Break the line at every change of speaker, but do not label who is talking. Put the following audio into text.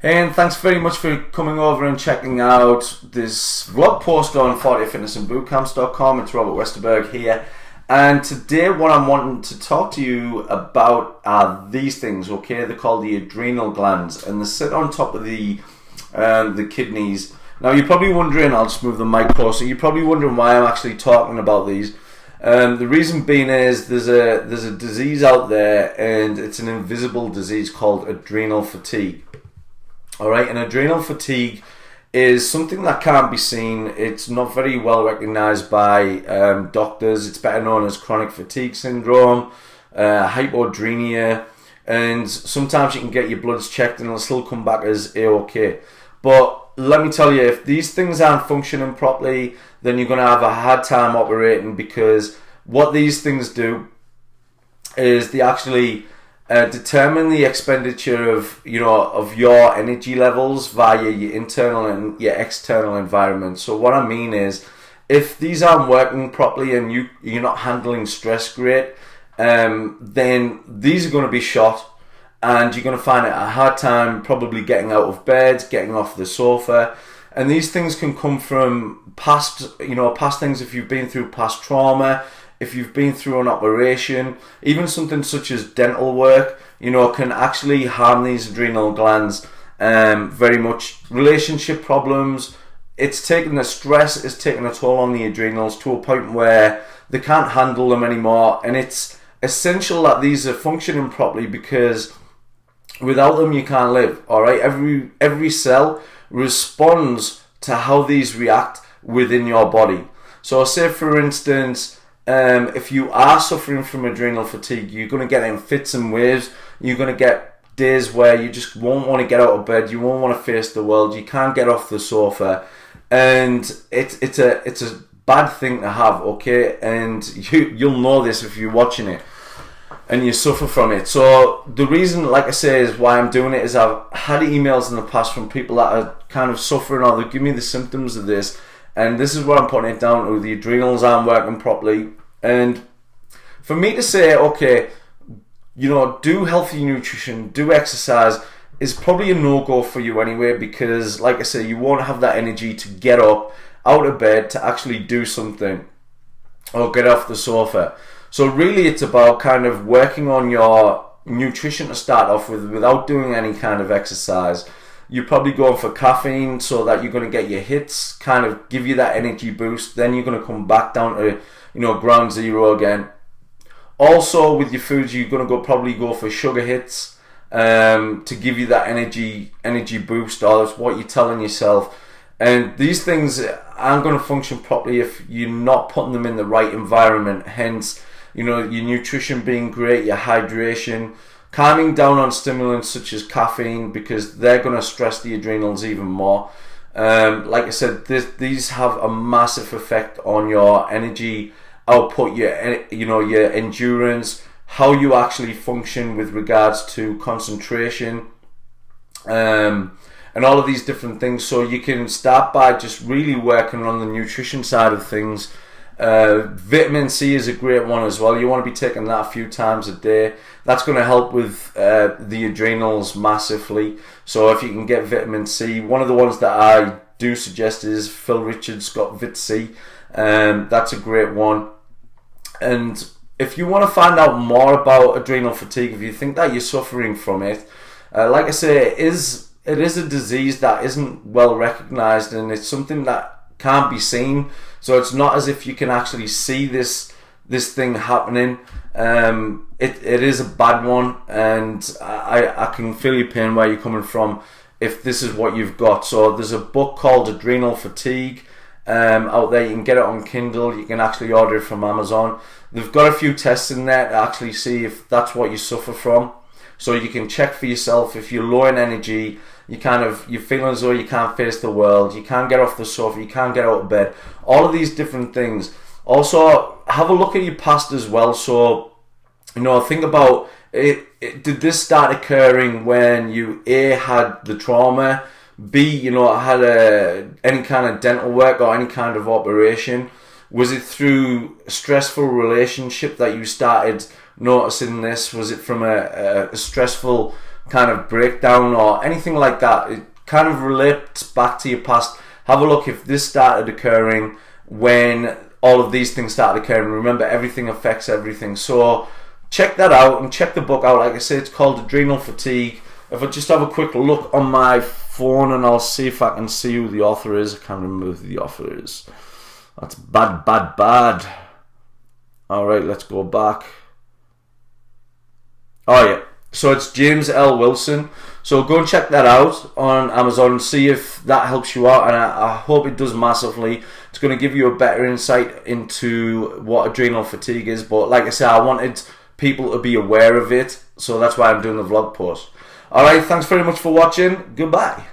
Hey, and thanks very much for coming over and checking out this vlog post on 40fitnessandbootcamps.com. It's Robert Westerberg here, and today what I'm wanting to talk to you about are these things, okay? They're called the adrenal glands, and they sit on top of the kidneys. Now you're probably wondering, I'll just move the mic closer, you're probably wondering why I'm actually talking about these. The reason being is there's a disease out there, and it's an invisible disease called adrenal fatigue. Alright, and adrenal fatigue is something that can't be seen. It's not very well recognized by doctors. It's better known as chronic fatigue syndrome, hypoadrenia, and sometimes you can get your bloods checked and it'll still come back as A-OK. But let me tell you, if these things aren't functioning properly, then you're going to have a hard time operating, because what these things do is they actually determine the expenditure of your energy levels via your internal and your external environment. So what I mean is, if these aren't working properly and you're not handling stress great, then these are going to be shot, and you're going to find it a hard time probably getting out of bed, getting off the sofa. And these things can come from past things. If you've been through past trauma, if you've been through an operation, even something such as dental work, can actually harm these adrenal glands very much. Relationship problems, it's taking the stress, it's taking a toll on the adrenals to a point where they can't handle them anymore. And it's essential that these are functioning properly, because without them you can't live. All right, every cell responds to how these react within your body. So say for instance, if you are suffering from adrenal fatigue, you're going to get in fits and waves. You're going to get days where you just won't want to get out of bed. You won't want to face the world. You can't get off the sofa, and it's a bad thing to have, okay? And you'll know this if you're watching it and you suffer from it. So the reason, like I say, is why I'm doing it is I've had emails in the past from people that are kind of suffering, or they give me the symptoms of this, and this is what I'm putting it down to. The adrenals aren't working properly. And for me to say, okay, do healthy nutrition, do exercise, is probably a no-go for you anyway, because like I say, you won't have that energy to get up out of bed to actually do something or get off the sofa. So really it's about kind of working on your nutrition to start off with without doing any kind of exercise. You're probably going for caffeine so that you're going to get your hits, kind of give you that energy boost. Then you're going to come back down to ground zero again. Also with your foods, you're going to probably go for sugar hits to give you that energy boost, or that's what you're telling yourself. And these things aren't going to function properly if you're not putting them in the right environment. Hence, your nutrition being great, your hydration, calming down on stimulants such as caffeine, because they're going to stress the adrenals even more. Like I said, these have a massive effect on your energy output, your endurance, how you actually function with regards to concentration, and all of these different things. So you can start by just really working on the nutrition side of things. Vitamin C is a great one as well. You want to be taking that a few times a day. That's going to help with the adrenals massively. So if you can get vitamin C, one of the ones that I do suggest is Phil Richards got Vit C. That's a great one. And if you want to find out more about adrenal fatigue, if you think that you're suffering from it, like I say, it is a disease that isn't well recognized, and it's something that can't be seen. So it's not as if you can actually see this thing happening. It is a bad one, and I can feel your pain where you're coming from if this is what you've got. So there's a book called Adrenal Fatigue out there. You can get it on Kindle. You can actually order it from Amazon. They've got a few tests in there to actually see if that's what you suffer from. So you can check for yourself. If you're low in energy, you're feeling as though you can't face the world, you can't get off the sofa, you can't get out of bed, all of these different things. Also, have a look at your past as well. So, think about it. Did this start occurring when you A, had the trauma, B, had any kind of dental work or any kind of operation? Was it through a stressful relationship that you started noticing this? Was it from a stressful kind of breakdown or anything like that, it kind of relates back to your past. Have a look if this started occurring when all of these things started occurring. Remember, everything affects everything. So check that out and check the book out. Like I said, it's called Adrenal Fatigue. If I just have a quick look on my phone and I'll see if I can see who the author is. I can't remember who the author is. That's bad, bad, bad. Alright, let's go back. Oh yeah, so it's James L. Wilson. So go and check that out on Amazon and see if that helps you out, and I hope it does massively. It's going to give you a better insight into what adrenal fatigue is, but like I said, I wanted people to be aware of it, so that's why I'm doing the vlog post. Alright, thanks very much for watching. Goodbye.